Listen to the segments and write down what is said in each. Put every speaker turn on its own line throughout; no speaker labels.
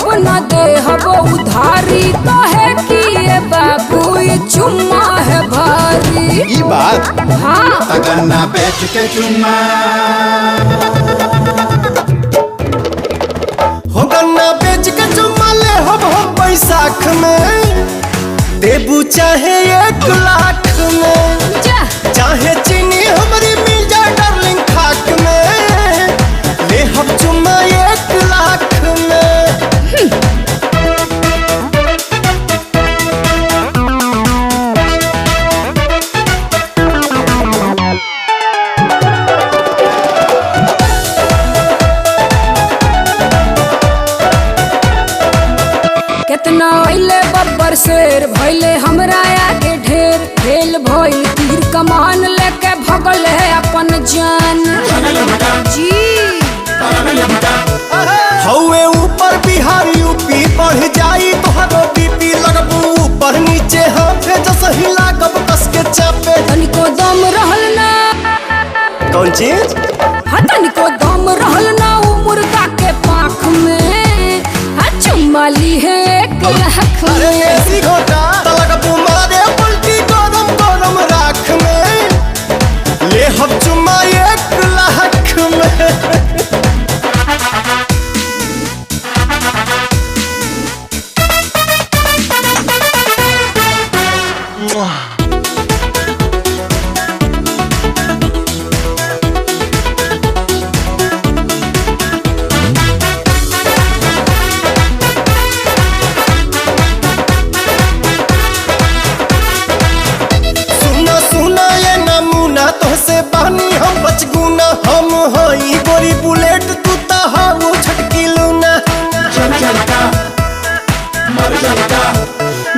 अब न दे हबो उधारी तो है कि ये बाबू ये चुम्मा है भारी।
ई बात
हाँ
गन्ना बेच के चुम्मा
हो गन्ना बेच के चुम्मा ले हम बैसाख में देबू चाहे 1 लाख में चाहे चीनी हमारी मिल जाए डार्लिंग खाक में ले हम चुम्मा 1 लाख में।
कितना अइले बब्बर शेर भइले हमरा आगे ढेर खेल भइल तीर कमान लेके भगल है अपन जान जी।
हौवे ऊपर बिहार यूपी बढ़ जाई तोहरो बीपी लगबू ऊपर नीचे हाथे जस हिला कब कस के चापे।
तनिको दम रहल ना
कौन चीज
हाँ तनिको दम रहल ना उ मुर्गा के पाख में हाँ चुम्मा ली है 1 लाख
अरे
में।
ऐसी घोटा लगबू मारे उल्टी गरम गरम राख में ले हम चुम्मा 1 लाख में। सुना सुना ये नमूना तोहसे बहनी हम बचगुना हम हई गोरी बुलेट तू ता हाउ छटकी लूना।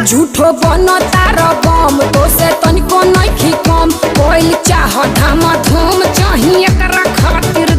झूठो बनो तारो बम तो से तनिको नहीं कम कोई चाह धामा धूम चाहिए एकरा खातिर